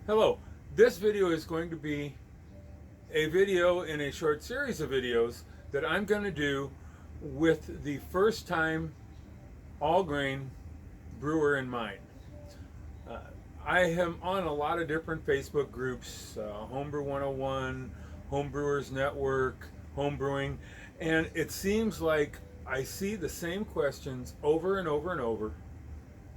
Hello, this video is going to be a video in a short series of videos that I'm going to do with the first time all grain brewer in mind. Uh, I am on a lot of different Facebook groups, Homebrew 101, Homebrewers Network, Homebrewing, and it seems like I see the same questions over and over and over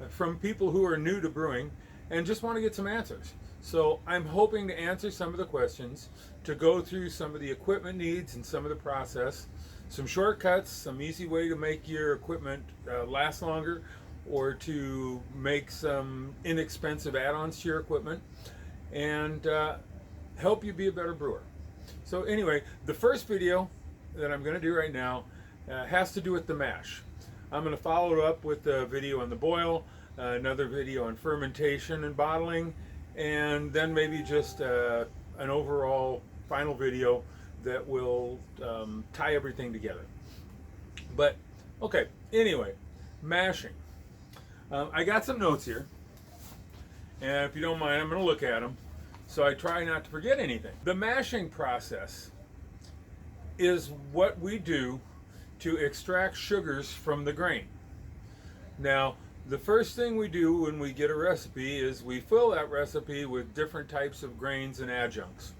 from people who are new to brewing and just want to get some answers. So I'm hoping to answer some of the questions, to go through some of the equipment needs and some of the process, some shortcuts, some easy way to make your equipment last longer, or to make some inexpensive add-ons to your equipment, and help you be a better brewer. So anyway, the first video that I'm going to do right now has to do with the mash. I'm going to follow it up with a video on the boil, another video on fermentation and bottling, and then maybe just an overall final video that will tie everything together. But okay, anyway, mashing. I got some notes here, and if you don't mind, I'm going to look at them so I try not to forget anything. The mashing process is what we do to extract sugars from the grain. Now, the first thing we do when we get a recipe is we fill that recipe with different types of grains and adjuncts.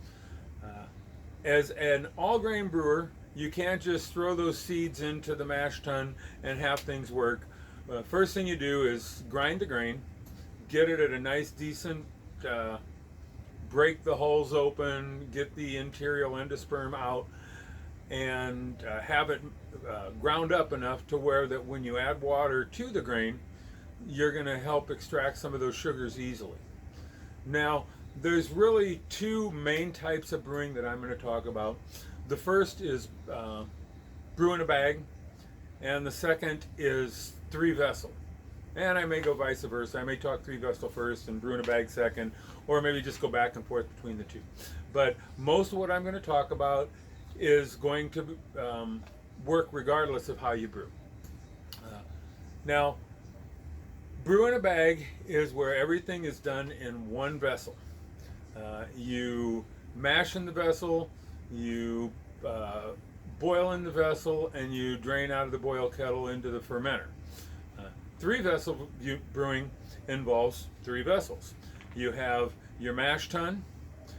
As an all grain brewer, you can't just throw those seeds into the mash tun and have things work. First thing you do is grind the grain, get it at a nice decent, break the hulls open, get the interior endosperm out, and have it ground up enough to where that when you add water to the grain, you're going to help extract some of those sugars easily. Now, there's really two main types of brewing that I'm going to talk about. The first is brew in a bag, and the second is 3-vessel. And I may go vice versa. I may talk 3-vessel first and brew in a bag second, or maybe just go back and forth between the two. But most of what I'm going to talk about is going to work regardless of how you brew. Now, brew in a bag is where everything is done in one vessel. You mash in the vessel, you boil in the vessel, and you drain out of the boil kettle into the fermenter. 3-vessel brewing involves 3 vessels. You have your mash tun,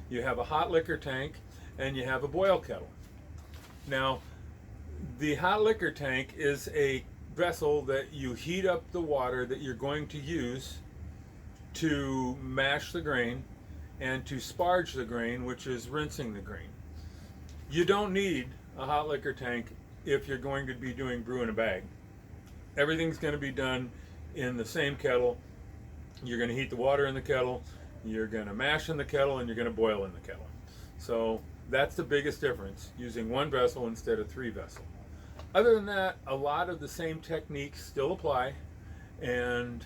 you have a hot liquor tank, and you have a boil kettle. Now, the hot liquor tank is a vessel that you heat up the water that you're going to use to mash the grain and to sparge the grain, which is rinsing the grain. You don't need a hot liquor tank if you're going to be doing brew in a bag. Everything's going to be done in the same kettle. You're going to heat the water in the kettle, you're going to mash in the kettle, and you're going to boil in the kettle. So that's the biggest difference, using one vessel instead of 3-vessel. Other than that, a lot of the same techniques still apply, and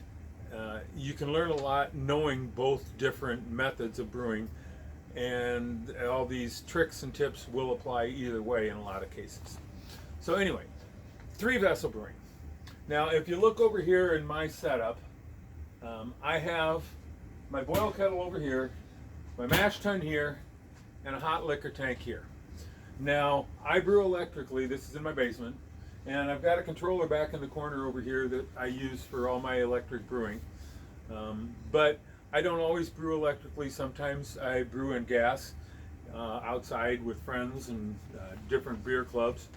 you can learn a lot knowing both different methods of brewing, and all these tricks and tips will apply either way in a lot of cases. So anyway, 3-vessel brewing. Now, if you look over here in my setup, I have my boil kettle over here, my mash tun here, and a hot liquor tank here. Now, I brew electrically. This is in my basement, and I've got a controller back in the corner over here that I use for all my electric brewing. But I don't always brew electrically. Sometimes I brew in gas outside with friends and different beer clubs.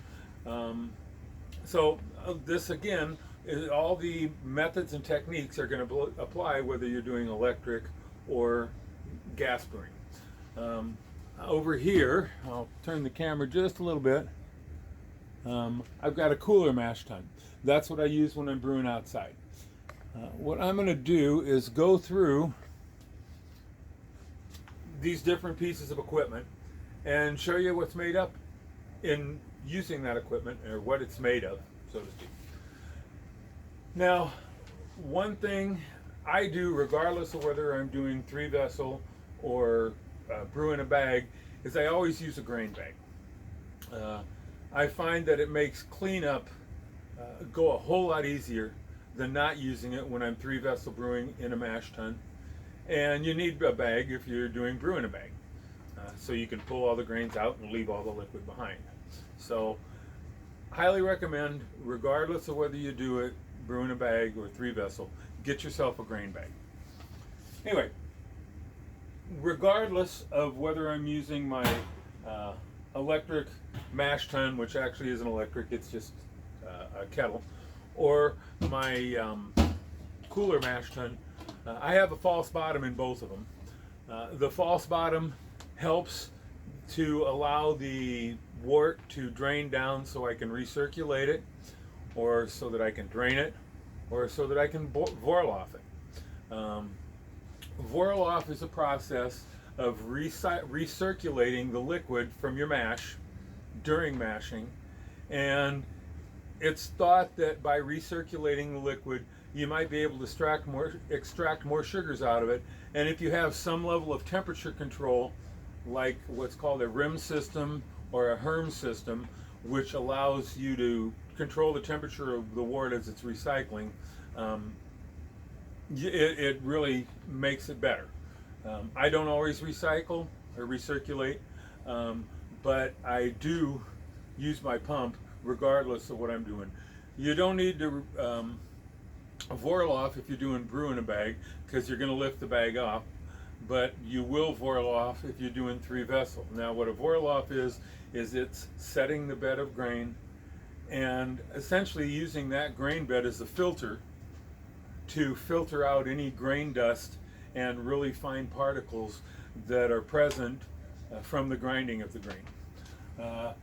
So this again, is all the methods and techniques are going to apply whether you're doing electric or gas brewing. Over here, I'll turn the camera just a little bit. I've got a cooler mash tun. That's what I use when I'm brewing outside. What I'm going to do is go through these different pieces of equipment and show you what's made up in using that equipment, or what it's made of, so to speak. Now, one thing I do, regardless of whether I'm doing 3-vessel or brew in a bag, is I always use a grain bag. I find that it makes cleanup go a whole lot easier than not using it when I'm 3-vessel brewing in a mash tun. And you need a bag if you're doing brew in a bag, so you can pull all the grains out and leave all the liquid behind. So highly recommend, regardless of whether you do it brew in a bag or 3-vessel, get yourself a grain bag. Anyway, regardless of whether I'm using my electric mash tun, which actually isn't electric, it's just a kettle, or my cooler mash tun, I have a false bottom in both of them. The false bottom helps to allow the wort to drain down so I can recirculate it, or so that I can drain it, or so that I can Voroloff it. Voroloff is a process of recirculating the liquid from your mash during mashing, and it's thought that by recirculating the liquid you might be able to extract more sugars out of it. And if you have some level of temperature control, like what's called a RIM system or a HERM system, which allows you to control the temperature of the wort as it's recycling, it really makes it better. I don't always recycle or recirculate, but I do use my pump regardless of what I'm doing. You don't need to Voroloff if you're doing brew in a bag, because you're going to lift the bag up, but you will Voroloff if you're doing 3-vessel. Now what a Voroloff is it's setting the bed of grain and essentially using that grain bed as a filter to filter out any grain dust and really fine particles that are present from the grinding of the grain.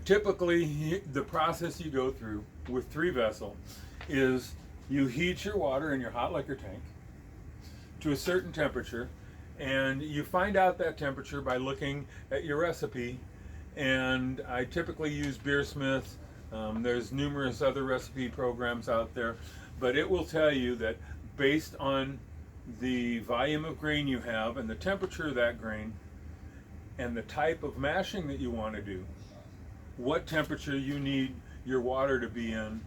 Typically, the process you go through with 3-vessel is you heat your water in your hot liquor tank to a certain temperature, and you find out that temperature by looking at your recipe. And I typically use Beersmith. There's numerous other recipe programs out there, but it will tell you that based on the volume of grain you have and the temperature of that grain and the type of mashing that you want to do, what temperature you need your water to be in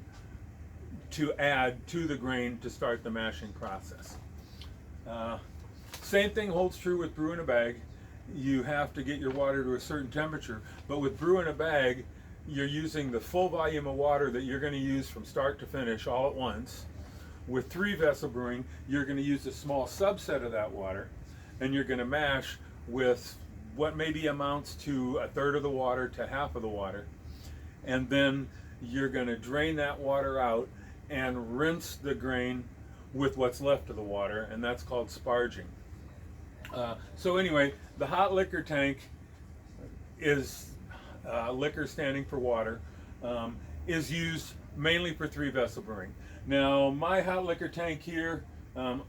to add to the grain to start the mashing process. Same thing holds true with brew in a bag. You have to get your water to a certain temperature, but with brew in a bag, you're using the full volume of water that you're going to use from start to finish all at once. With 3-vessel brewing, you're going to use a small subset of that water, and you're going to mash with what maybe amounts to 1/3 of the water to half of the water, and then you're going to drain that water out and rinse the grain with what's left of the water, and that's called sparging. So anyway, the hot liquor tank is liquor standing for water, is used mainly for 3-vessel brewing. Now my hot liquor tank here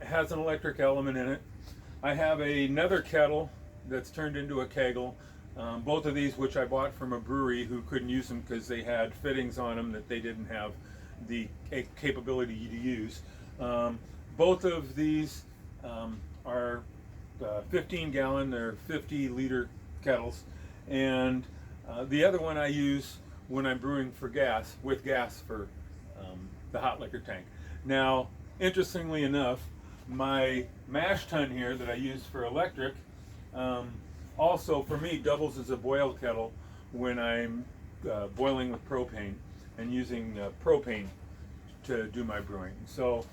has an electric element in it. I have another kettle that's turned into a kegel. Both of these, which I bought from a brewery who couldn't use them because they had fittings on them that they didn't have the capability to use. Both of these are 15-gallon, they're 50-liter kettles, and the other one I use when I'm brewing for gas, with gas for the hot liquor tank. Now, interestingly enough, my mash tun here that I use for electric also, for me, doubles as a boil kettle when I'm boiling with propane and using propane to do my brewing. So,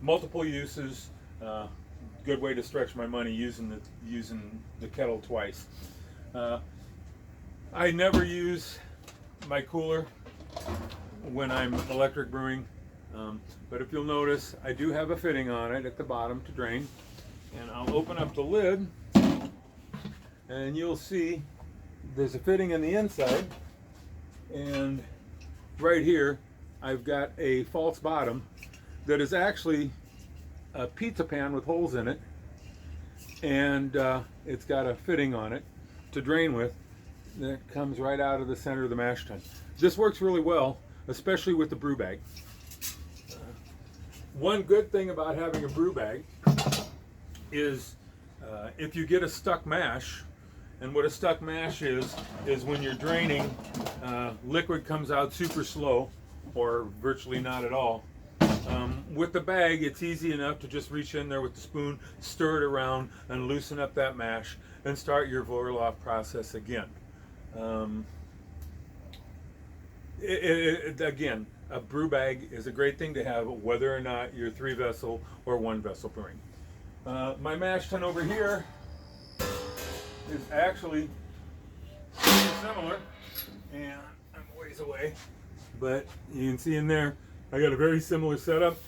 multiple uses. Good way to stretch my money using the kettle twice. I never use my cooler when I'm electric brewing, but if you'll notice, I do have a fitting on it at the bottom to drain, and I'll open up the lid and you'll see there's a fitting in the inside, and right here I've got a false bottom that is actually a pizza pan with holes in it, and it's got a fitting on it to drain with that comes right out of the center of the mash tun. This works really well, especially with the brew bag. One good thing about having a brew bag is if you get a stuck mash, and what a stuck mash is when you're draining, liquid comes out super slow or virtually not at all. With the bag, it's easy enough to just reach in there with the spoon, stir it around, and loosen up that mash, and start your Vorlauf process again. Again, a brew bag is a great thing to have, whether or not you're 3-vessel or 1-vessel brewing. My mash tun over here is actually similar, and I'm a ways away, but you can see in there I got a very similar setup.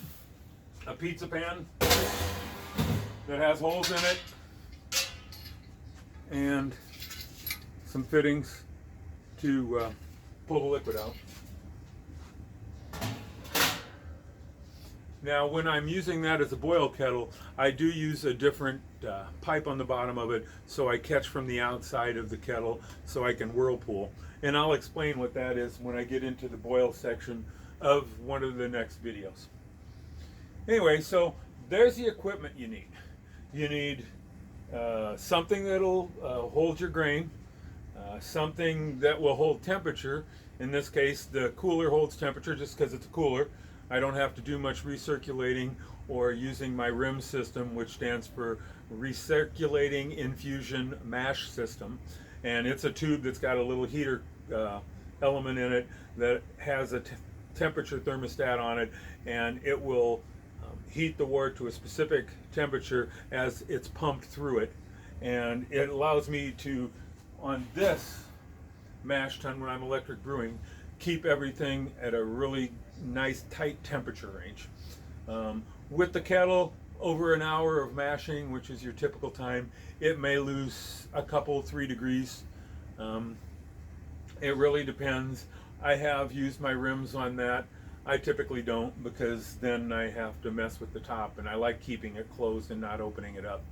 A pizza pan that has holes in it and some fittings to pull the liquid out. Now, when I'm using that as a boil kettle, I do use a different pipe on the bottom of it so I catch from the outside of the kettle so I can whirlpool. And I'll explain what that is when I get into the boil section of one of the next videos. Anyway, so there's the equipment you need. You need something that'll hold your grain, something that will hold temperature. In this case, the cooler holds temperature just because it's a cooler. I don't have to do much recirculating or using my RIM system, which stands for Recirculating Infusion Mash System. And it's a tube that's got a little heater element in it that has a temperature thermostat on it, and it will heat the wort to a specific temperature as it's pumped through it. And it allows me to, on this mash tun when I'm electric brewing, keep everything at a really nice tight temperature range. With the kettle, over an hour of mashing, which is your typical time, it may lose a couple, 3 degrees. It really depends. I have used my rims on that. I typically don't, because then I have to mess with the top, and I like keeping it closed and not opening it up.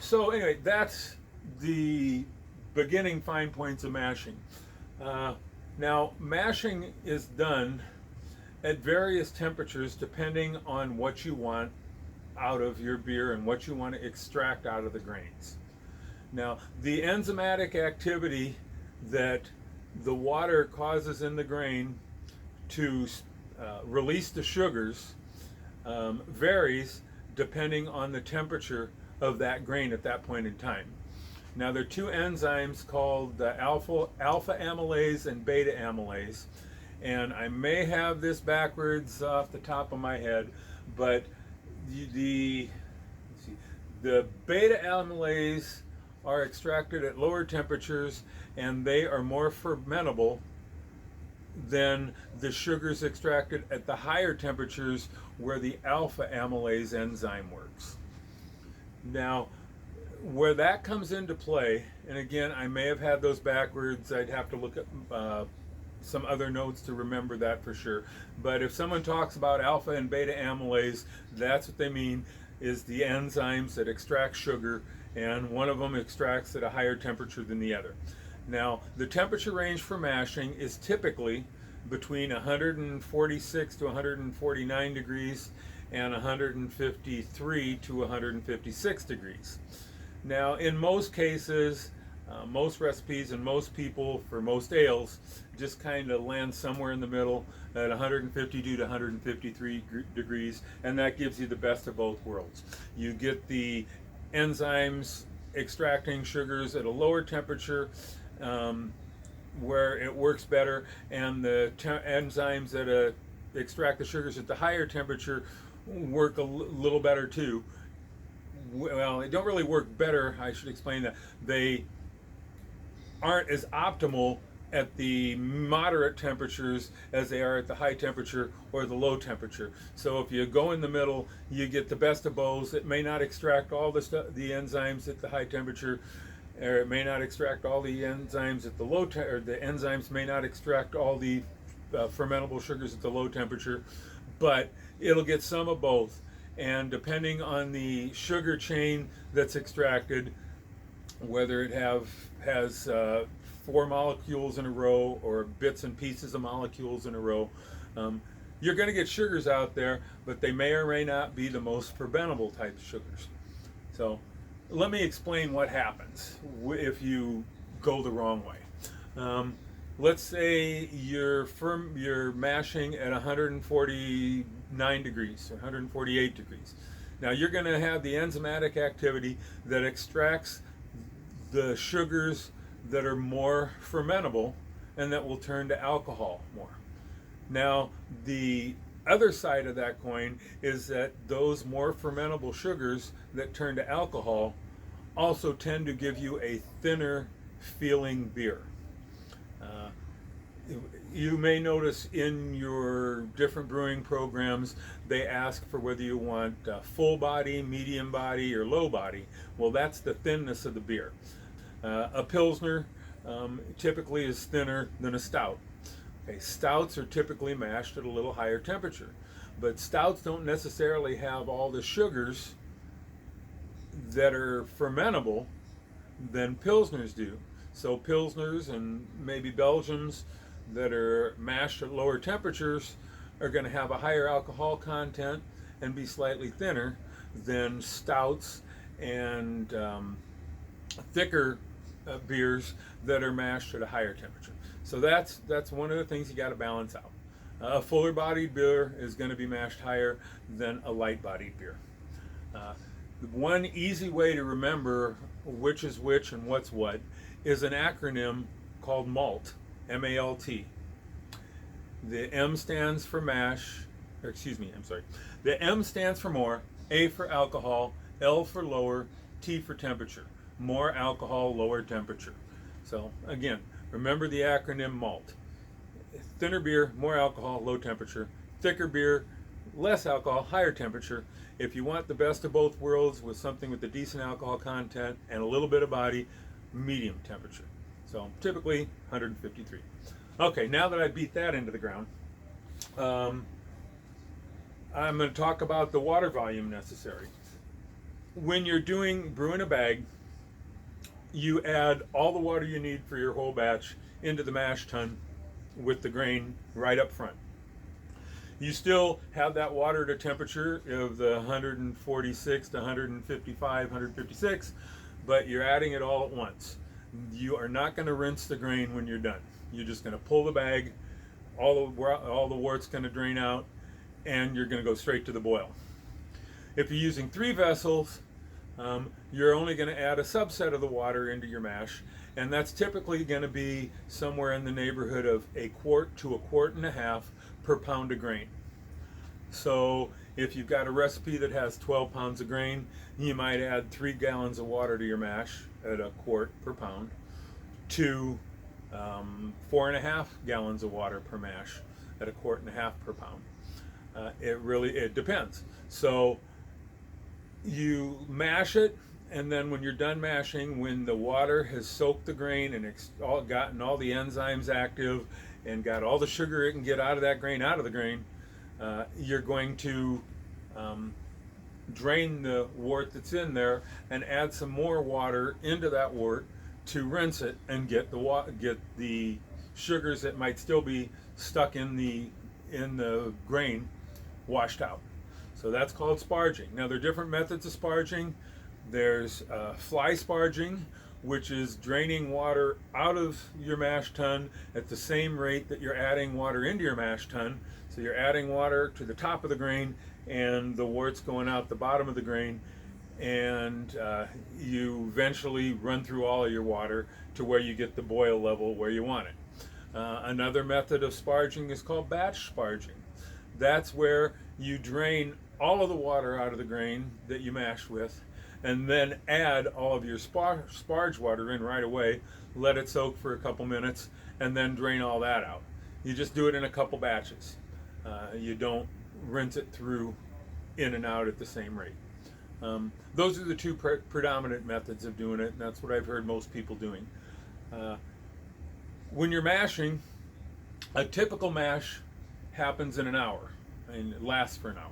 So anyway, that's the beginning fine points of mashing. Now, mashing is done at various temperatures depending on what you want out of your beer and what you want to extract out of the grains. Now, the enzymatic activity that the water causes in the grain to release the sugars varies depending on the temperature of that grain at that point in time. Now, there are 2 enzymes called alpha amylase and beta amylase, and I may have this backwards off the top of my head, but the beta amylase are extracted at lower temperatures, and they are more fermentable than the sugars extracted at the higher temperatures where the alpha amylase enzyme works. Now, where that comes into play, and again, I may have had those backwards, I'd have to look at some other notes to remember that for sure, but if someone talks about alpha and beta amylase, that's what they mean, is the enzymes that extract sugar, and one of them extracts at a higher temperature than the other. Now, the temperature range for mashing is typically between 146 to 149 degrees and 153 to 156 degrees. Now, in most cases, most recipes and most people for most ales just kind of land somewhere in the middle at 152 to 153 degrees, and that gives you the best of both worlds. You get the enzymes extracting sugars at a lower temperature where it works better, and the enzymes that extract the sugars at the higher temperature work a little better too. Well, they don't really work better, I should explain that. They aren't as optimal at the moderate temperatures as they are at the high temperature or the low temperature. So if you go in the middle, you get the best of both. It may not extract all the enzymes at the high temperature, or it may not extract all the enzymes at the low or the enzymes may not extract all the fermentable sugars at the low temperature, but it'll get some of both. And depending on the sugar chain that's extracted, whether it has 4 molecules in a row or bits and pieces of molecules in a row, you're going to get sugars out there, but they may or may not be the most fermentable type of sugars. So let me explain what happens if you go the wrong way. let's say you're mashing at 149 degrees or 148 degrees. Now you're going to have the enzymatic activity that extracts the sugars that are more fermentable and that will turn to alcohol more. Now, the other side of that coin is that those more fermentable sugars that turn to alcohol also tend to give you a thinner feeling beer. Uh, you may notice in your different brewing programs they ask for whether you want full body, medium body, or low body. Well, that's the thinness of the beer. A Pilsner typically is thinner than a stout. Okay, stouts are typically mashed at a little higher temperature, but stouts don't necessarily have all the sugars that are fermentable than Pilsners do. So Pilsners and maybe Belgians that are mashed at lower temperatures are going to have a higher alcohol content and be slightly thinner than stouts and thicker beers that are mashed at a higher temperature. So that's one of the things you got to balance out. A fuller bodied beer is going to be mashed higher than a light bodied beer. One easy way to remember which is which and what's what is an acronym called MALT, M-A-L-T. The M stands for mash, or excuse me, I'm sorry. The M stands for more, A for alcohol, L for lower, T for temperature. More alcohol, lower temperature. So again, remember the acronym MALT. Thinner beer, more alcohol, low temperature. Thicker beer, less alcohol, higher temperature. If you want the best of both worlds with something with a decent alcohol content and a little bit of body, medium temperature. So typically 153. Okay, now that I beat that into the ground, I'm going to talk about the water volume necessary. When you're doing brew in a bag, you add all the water you need for your whole batch into the mash tun with the grain right up front. You still have that water at a temperature of the 146 to 155, 156, but you're adding it all at once. You are not going to rinse the grain when you're done. You're just going to pull the bag, all the wart's going to drain out, and you're going to go straight to the boil. If you're using 3 vessels, you're only going to add a subset of the water into your mash, and that's typically going to be somewhere in the neighborhood of 1/4 to 1.5 quarts per pound of grain. So if you've got a recipe that has 12 pounds of grain, you might add 3 gallons of water to your mash at 1 quart per pound to 4.5 gallons of water per mash at 1.5 quarts per pound. It depends. So you mash it, and then when you're done mashing, when the water has soaked the grain and gotten all the enzymes active and got all the sugar it can get out of that grain out of the grain, you're going to drain the wort that's in there and add some more water into that wort to rinse it and get the sugars that might still be stuck in the grain washed out. So that's called sparging. Now there are different methods of sparging. There's fly sparging, which is draining water out of your mash tun at the same rate that you're adding water into your mash tun. So you're adding water to the top of the grain and the wart's going out the bottom of the grain, and you eventually run through all of your water to where you get the boil level where you want it. Another method of sparging is called batch sparging. That's where you drain all of the water out of the grain that you mashed with, and then add all of your sparge water in right away, let it soak for a couple minutes, and then drain all that out. You just do it in a couple batches. You don't rinse it through in and out at the same rate. Those are the two predominant methods of doing it, and that's what I've heard most people doing. When you're mashing, a typical mash happens in an hour, and it lasts for an hour.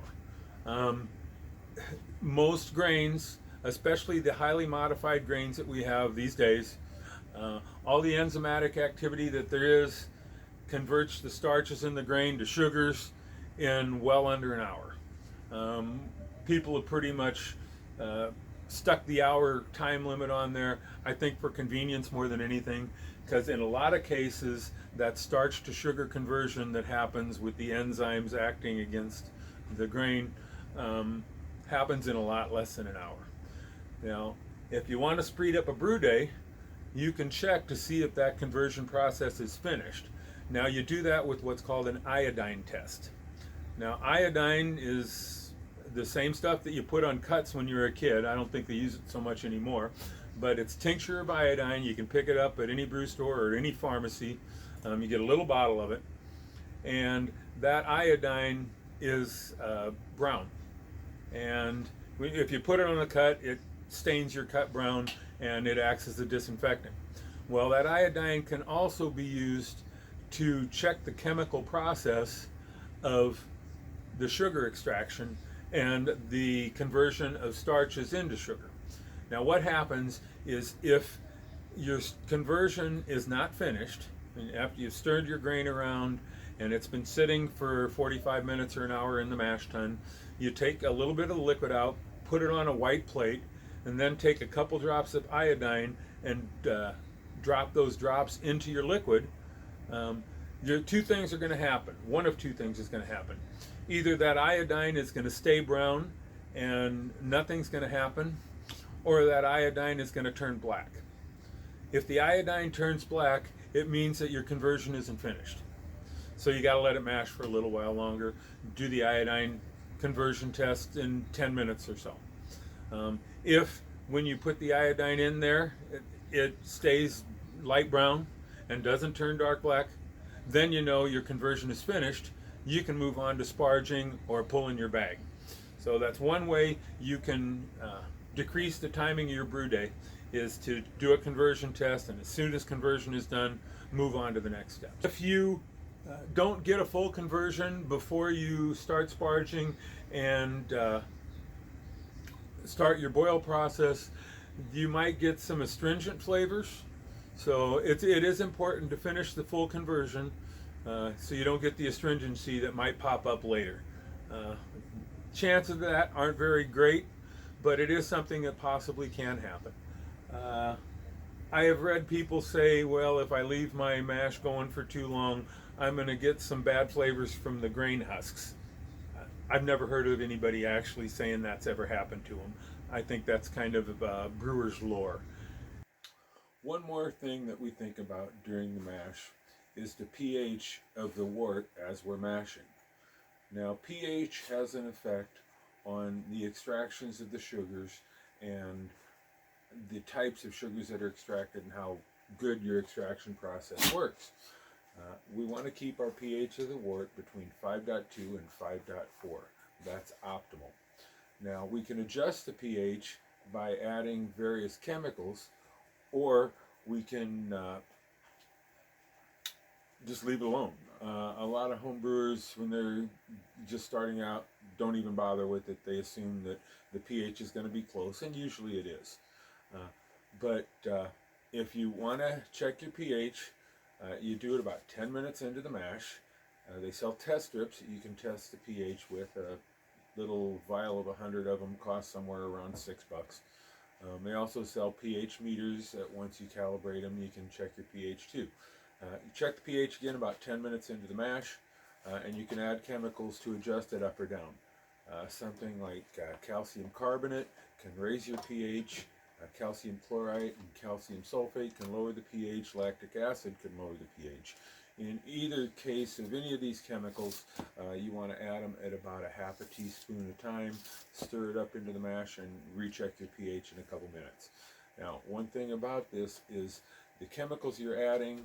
Most grains, especially the highly modified grains that we have these days, all the enzymatic activity that there is converts the starches in the grain to sugars in well under an hour. People have pretty much stuck the hour time limit on there, I think for convenience more than anything, because in a lot of cases that starch to sugar conversion that happens with the enzymes acting against the grain happens in a lot less than an hour. Now, if you want to speed up a brew day, you can check to see if that conversion process is finished. Now, you do that with what's called an iodine test. Now, iodine is the same stuff that you put on cuts when you were a kid. I don't think they use it so much anymore, but it's tincture of iodine. You can pick it up at any brew store or any pharmacy. You get a little bottle of it, and that iodine is brown. And if you put it on a cut, it stains your cut brown and it acts as a disinfectant. Well, that iodine can also be used to check the chemical process of the sugar extraction and the conversion of starches into sugar. Now, what happens is if your conversion is not finished, and after you've stirred your grain around and it's been sitting for 45 minutes or an hour in the mash tun, you take a little bit of the liquid out, put it on a white plate, and then take a couple drops of iodine and drop those drops into your liquid. Two things are going to happen. One of two things is going to happen. Either that iodine is going to stay brown and nothing's going to happen, or that iodine is going to turn black. If the iodine turns black, it means that your conversion isn't finished. So you got to let it mash for a little while longer. Do the iodine conversion test in 10 minutes or so. If when you put the iodine in there, it stays light brown and doesn't turn dark black, then you know your conversion is finished. You can move on to sparging or pulling your bag. So that's one way you can decrease the timing of your brew day, is to do a conversion test, and as soon as conversion is done, move on to the next step. If you don't get a full conversion before you start sparging and start your boil process, you might get some astringent flavors. So it is important to finish the full conversion so you don't get the astringency that might pop up later. Chances of that aren't very great, but it is something that possibly can happen. I have read people say, well, if I leave my mash going for too long, I'm going to get some bad flavors from the grain husks. I've never heard of anybody actually saying that's ever happened to them. I think that's kind of brewer's lore. One more thing that we think about during the mash is the pH of the wort as we're mashing. Now, pH has an effect on the extractions of the sugars and the types of sugars that are extracted and how good your extraction process works. We want to keep our pH of the wort between 5.2 and 5.4. That's optimal. Now, we can adjust the pH by adding various chemicals, or we can just leave it alone. A lot of home brewers, when they're just starting out, don't even bother with it. They assume that the pH is going to be close, and usually it is. But if you want to check your pH, you do it about 10 minutes into the mash. They sell test strips that you can test the pH with. A little vial of 100 of them costs somewhere around $6. They also sell pH meters that once you calibrate them, you can check your pH too. You check the pH again about 10 minutes into the mash, and you can add chemicals to adjust it up or down. Something like calcium carbonate can raise your pH. Calcium chloride and calcium sulfate can lower the pH. Lactic acid can lower the pH. In either case of any of these chemicals, you want to add them at about a half a teaspoon at a time, stir it up into the mash, and recheck your pH in a couple minutes. Now, one thing about this is the chemicals you're adding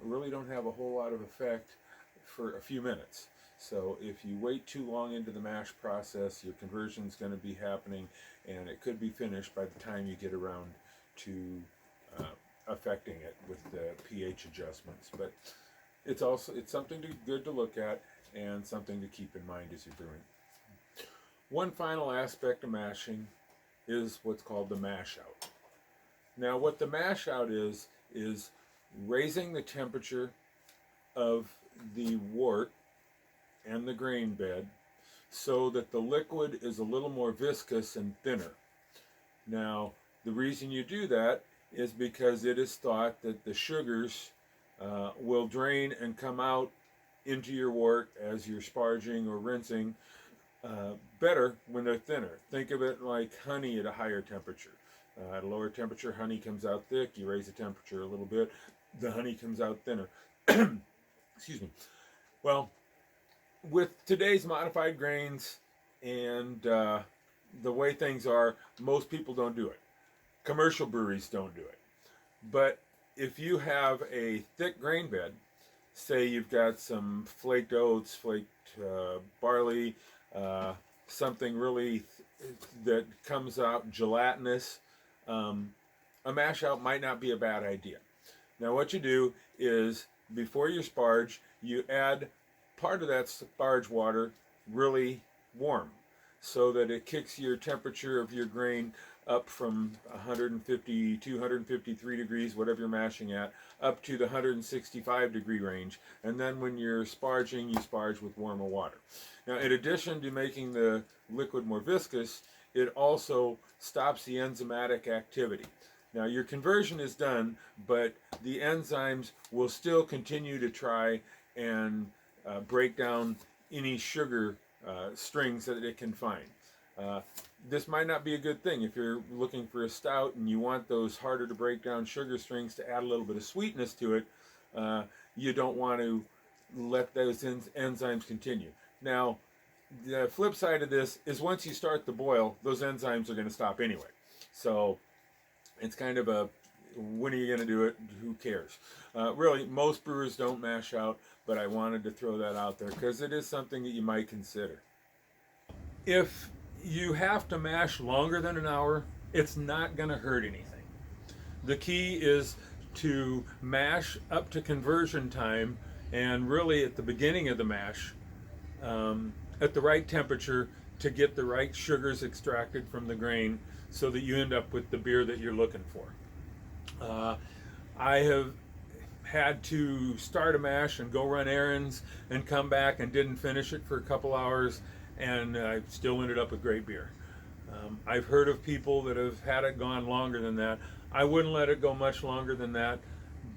really don't have a whole lot of effect for a few minutes. So if you wait too long into the mash process, your conversion is going to be happening, and it could be finished by the time you get around to affecting it with the pH adjustments. But it's something good to look at and something to keep in mind as you're brewing. One final aspect of mashing is what's called the mash out. Now, what the mash out is raising the temperature of the wort and the grain bed so that the liquid is a little more viscous and thinner. Now, the reason you do that is because it is thought that the sugars will drain and come out into your wort as you're sparging or rinsing better when they're thinner. Think of it like honey at a higher temperature. At a lower temperature, honey comes out thick. You raise the temperature a little bit, the honey comes out thinner. Excuse me. Well, with today's modified grains and the way things are, most people don't do it. Commercial breweries don't do it. But if you have a thick grain bed, say you've got some flaked oats, flaked barley, something really that comes out gelatinous, a mash out might not be a bad idea. Now what you do is before you sparge, you add part of that sparge water really warm so that it kicks your temperature of your grain up from 150, 253 degrees, whatever you're mashing at, up to the 165 degree range. And then when you're sparging, you sparge with warmer water. Now, in addition to making the liquid more viscous, it also stops the enzymatic activity. Now, your conversion is done, but the enzymes will still continue to try and break down any sugar strings that it can find. This might not be a good thing if you're looking for a stout and you want those harder to break down sugar strings to add a little bit of sweetness to it. You don't want to let those enzymes continue. Now, the flip side of this is once you start the boil, those enzymes are going to stop anyway. So it's kind of a, when are you going to do it? Who cares? Really, most brewers don't mash out, but I wanted to throw that out there because it is something that you might consider. If you have to mash longer than an hour, it's not going to hurt anything. The key is to mash up to conversion time and really at the beginning of the mash at the right temperature to get the right sugars extracted from the grain so that you end up with the beer that you're looking for. I have had to start a mash and go run errands and come back and didn't finish it for a couple hours, and I still ended up with great beer. I've heard of people that have had it gone longer than that. I wouldn't let it go much longer than that,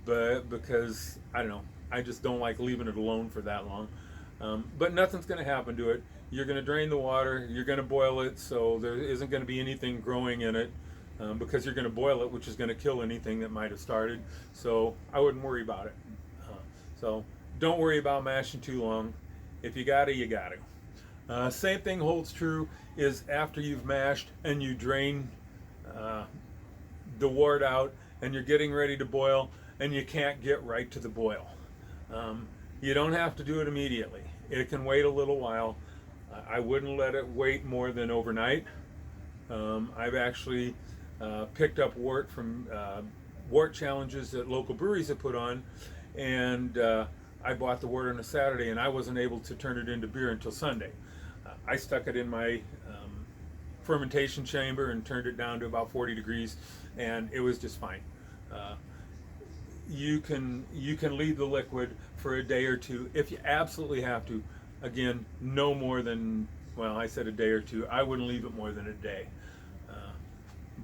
but because, I don't know, I just don't like leaving it alone for that long. But nothing's going to happen to it. You're going to drain the water, you're going to boil it, so there isn't going to be anything growing in it because you're going to boil it, which is going to kill anything that might have started. So I wouldn't worry about it. So don't worry about mashing too long. If you got to, you got to. Same thing holds true is after you've mashed and you drain the wort out and you're getting ready to boil and you can't get right to the boil. You don't have to do it immediately. It can wait a little while. I wouldn't let it wait more than overnight. I've actually picked up wort from wort challenges that local breweries have put on, and I bought the wort on a Saturday and I wasn't able to turn it into beer until Sunday. I stuck it in my fermentation chamber and turned it down to about 40 degrees and it was just fine. You can leave the liquid for a day or two if you absolutely have to. Again, no more than, well, I said a day or two. I wouldn't leave it more than a day.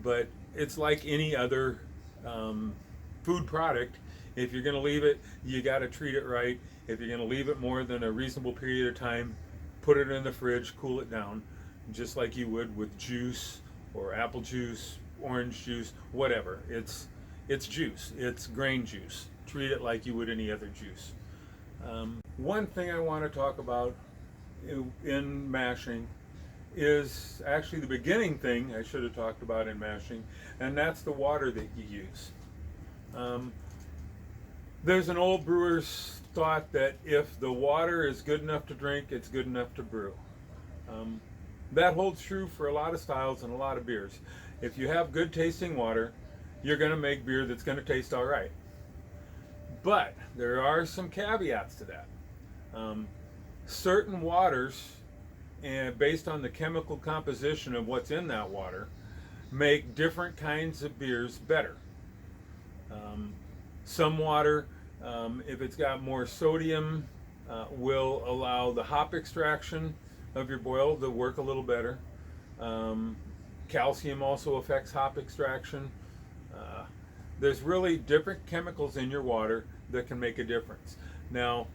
But it's like any other food product. If you're going to leave it, you got to treat it right. If you're going to leave it more than a reasonable period of time, put it in the fridge, cool it down, just like you would with juice or apple juice, orange juice, whatever. It's juice. It's grain juice. Treat it like you would any other juice. One thing I want to talk about in mashing is actually the beginning thing I should have talked about in mashing, and that's the water that you use. There's an old brewer's thought that if the water is good enough to drink, it's good enough to brew. That holds true for a lot of styles and a lot of beers. If you have good tasting water, you're going to make beer that's going to taste all right. But there are some caveats to that. Certain waters, and based on the chemical composition of what's in that water, make different kinds of beers better. Some water, if it's got more sodium, will allow the hop extraction of your boil to work a little better. Calcium also affects hop extraction. There's really different chemicals in your water that can make a difference. Now,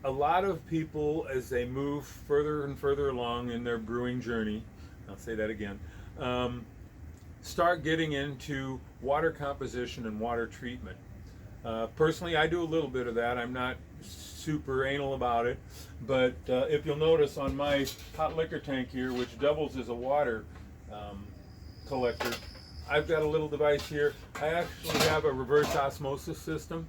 a lot of people, as they move further and further along in their brewing journey, I'll say that again, start getting into water composition and water treatment. Personally, I do a little bit of that. I'm not super anal about it, but if you'll notice on my hot liquor tank here, which doubles as a water collector, I've got a little device here. I actually have a reverse osmosis system,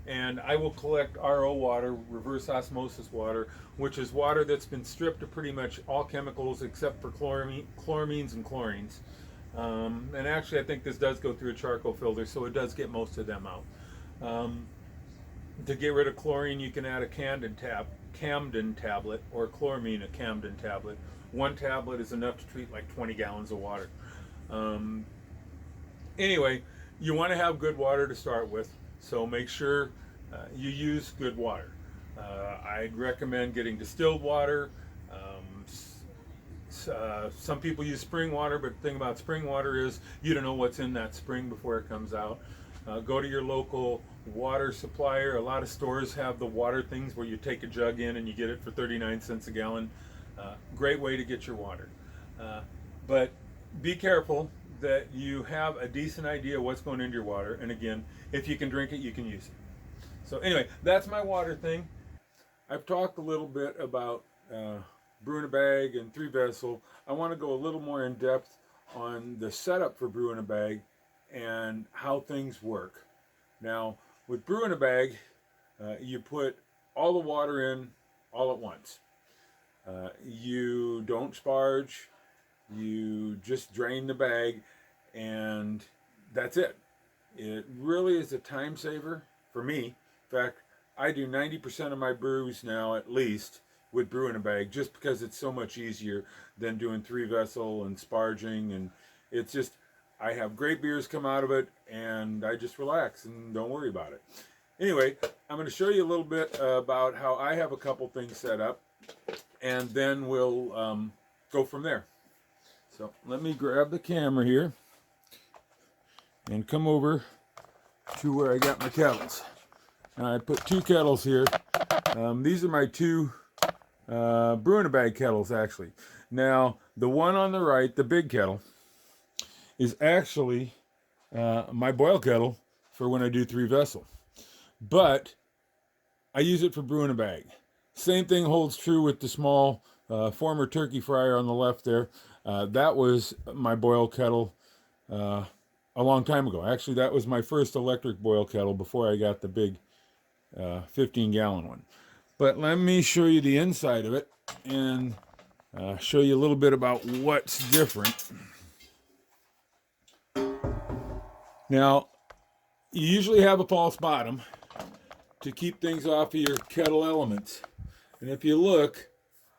and I will collect RO water, reverse osmosis water, which is water that's been stripped of pretty much all chemicals except for chloramines and chlorines. And actually, I think this does go through a charcoal filter, so it does get most of them out. To get rid of chlorine, you can add a Camden tablet, or chloramine, a Camden tablet. One tablet is enough to treat like 20 gallons of water. Anyway, you want to have good water to start with, so make sure you use good water. I'd recommend getting distilled water. Some people use spring water, but the thing about spring water is you don't know what's in that spring before it comes out. Go to your local water supplier. A lot of stores have the water things where you take a jug in and you get it for 39 cents a gallon. Great way to get your water. But be careful that you have a decent idea what's going into your water. And again, if you can drink it, you can use it. So anyway, that's my water thing. I've talked a little bit about brew in a bag and 3-vessel. I want to go a little more in depth on the setup for brew in a bag and how things work. Now, with brew in a bag, you put all the water in all at once. You don't sparge, you just drain the bag, and that's it. It really is a time saver for me. In fact, I do 90% of my brews now, at least, with brew in a bag, just because it's so much easier than doing 3-vessel and sparging. And it's just, I have great beers come out of it, and I just relax and don't worry about it. Anyway, I'm going to show you a little bit about how I have a couple things set up, and then we'll go from there. So let me grab the camera here and come over to where I got my kettles. Now I put 2 kettles here. These are my 2 brew in a bag kettles, actually. Now the one on the right, the big kettle, is actually my boil kettle for when I do 3-vessel. But I use it for brew in a bag. Same thing holds true with the small former turkey fryer on the left there. That was my boil kettle a long time ago. Actually, that was my first electric boil kettle before I got the big 15-gallon one. But let me show you the inside of it and show you a little bit about what's different. Now, you usually have a false bottom to keep things off of your kettle elements. And if you look,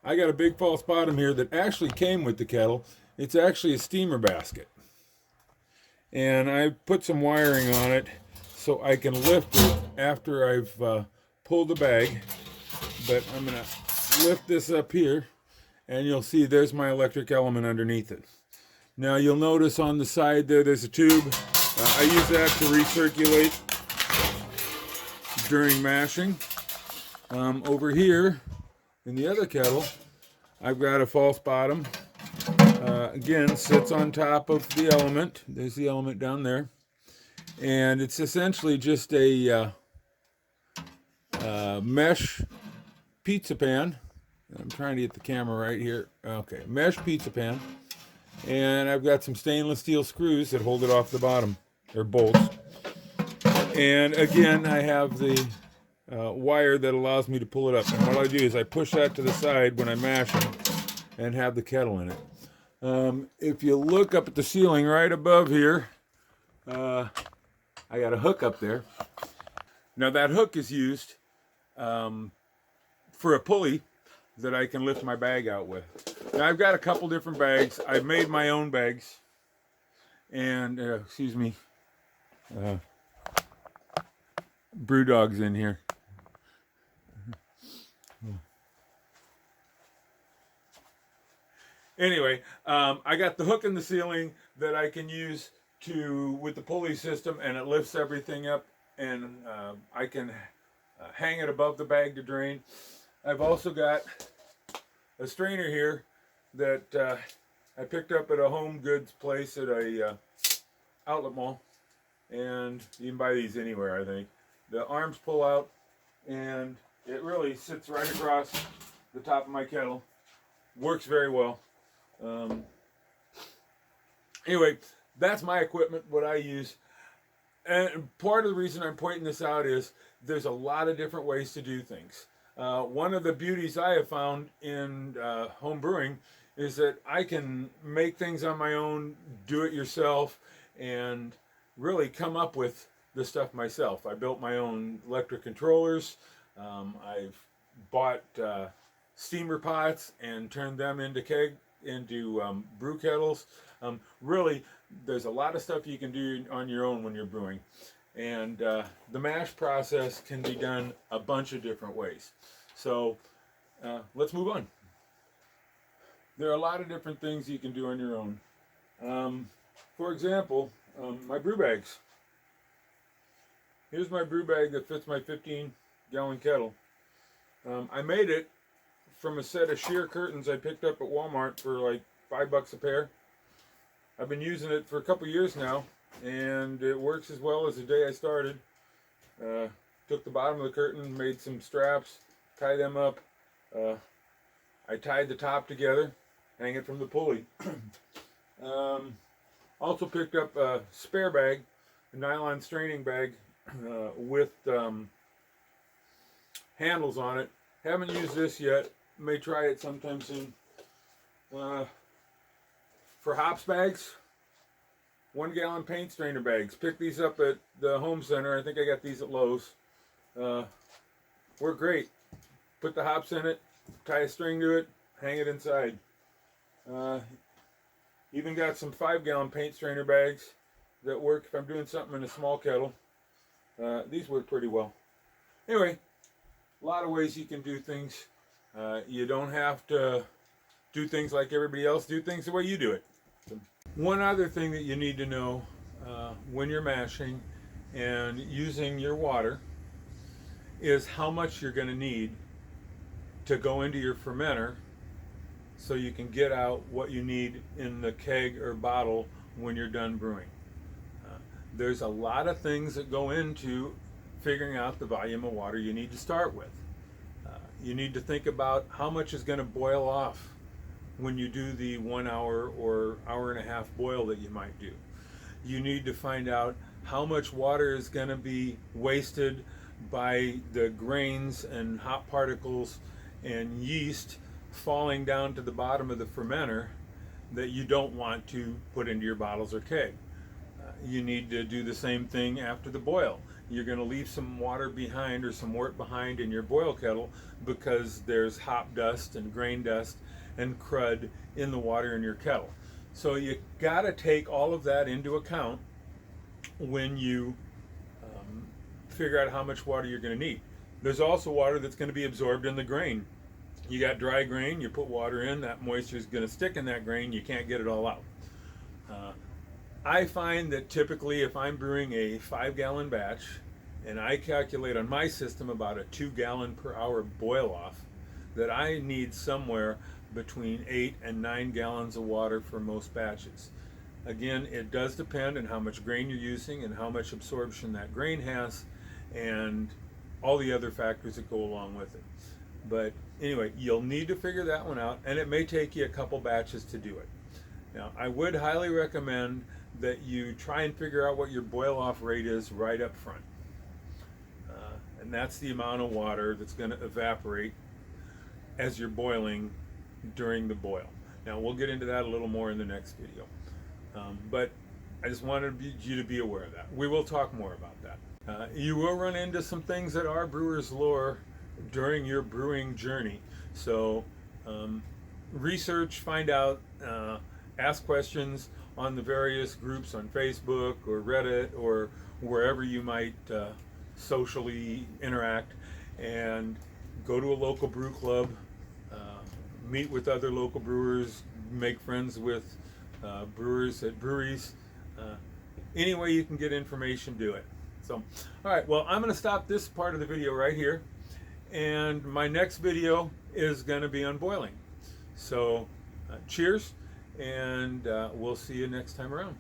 I got a big false bottom here that actually came with the kettle. It's actually a steamer basket. And I put some wiring on it so I can lift it after I've pulled the bag. But I'm going to lift this up here, and you'll see there's my electric element underneath it. Now you'll notice on the side there's a tube. I use that to recirculate during mashing. Over here in the other kettle, I've got a false bottom. Again, sits on top of the element. There's the element down there. And it's essentially just a mesh pizza pan. I'm trying to get the camera right here. Okay, mesh pizza pan. And I've got some stainless steel screws that hold it off the bottom. They're bolts. And again, I have the wire that allows me to pull it up. And what I do is I push that to the side when I mash them and have the kettle in it. If you look up at the ceiling right above here, I got a hook up there. Now that hook is used for a pulley that I can lift my bag out with. Now I've got a couple different bags. I've made my own bags. And, excuse me, Brewdog's in here. Anyway, I got the hook in the ceiling that I can use with the pulley system, and it lifts everything up and I can hang it above the bag to drain. I've also got a strainer here that I picked up at a home goods place at a outlet mall, and you can buy these anywhere, I think. The arms pull out, and it really sits right across the top of my kettle. Works very well. Anyway, that's my equipment, what I use. And part of the reason I'm pointing this out is there's a lot of different ways to do things. One of the beauties I have found in home brewing is that I can make things on my own, do it yourself, and really come up with the stuff myself. I built my own electric controllers. I've bought steamer pots and turned them into brew kettles. Really, there's a lot of stuff you can do on your own when you're brewing. And the mash process can be done a bunch of different ways. So let's move on. There are a lot of different things you can do on your own. For example, my brew bags. Here's my brew bag that fits my 15-gallon kettle. I made it from a set of sheer curtains I picked up at Walmart for like $5 a pair. I've been using it for a couple years now, and it works as well as the day I started. Took the bottom of the curtain, made some straps, tie them up. I tied the top together, hang it from the pulley. Also picked up a spare bag, a nylon straining bag with handles on it. Haven't used this yet. May try it sometime soon. For hops bags, 1-gallon paint strainer bags. Picked these up at the home center. I think I got these at Lowe's. Work great. Put the hops in it, tie a string to it, hang it inside. Even got some 5-gallon paint strainer bags that work if I'm doing something in a small kettle. These work pretty well. Anyway, a lot of ways you can do things. You don't have to do things like everybody else. Do things the way you do it. One other thing that you need to know when you're mashing and using your water is how much you're going to need to go into your fermenter so you can get out what you need in the keg or bottle when you're done brewing. There's a lot of things that go into figuring out the volume of water you need to start with. You need to think about how much is going to boil off when you do the 1 hour or hour and a half boil that you might do. You need to find out how much water is going to be wasted by the grains and hop particles and yeast falling down to the bottom of the fermenter that you don't want to put into your bottles or keg. You need to do the same thing after the boil. You're going to leave some water behind or some wort behind in your boil kettle because there's hop dust and grain dust and crud in the water in your kettle. So you got to take all of that into account when you figure out how much water you're going to need. There's also water that's going to be absorbed in the grain. You got dry grain, you put water in, that moisture is going to stick in that grain, you can't get it all out. I find that typically if I'm brewing a 5-gallon batch and I calculate on my system about a 2-gallon per hour boil off, that I need somewhere between 8 and 9 gallons of water for most batches. Again, it does depend on how much grain you're using and how much absorption that grain has and all the other factors that go along with it. But anyway, you'll need to figure that one out, and it may take you a couple batches to do it. Now, I would highly recommend that you try and figure out what your boil off rate is right up front. And that's the amount of water that's going to evaporate as you're boiling during the boil. Now, we'll get into that a little more in the next video. But I just wanted you to be aware of that. We will talk more about that. You will run into some things that are brewer's lore during your brewing journey. So research, find out, ask questions on the various groups on Facebook or Reddit or wherever you might socially interact, and go to a local brew club, meet with other local brewers, make friends with brewers at breweries. Any way you can get information, do it. So, all right, well, I'm going to stop this part of the video right here, and my next video is going to be on boiling. So cheers, and we'll see you next time around.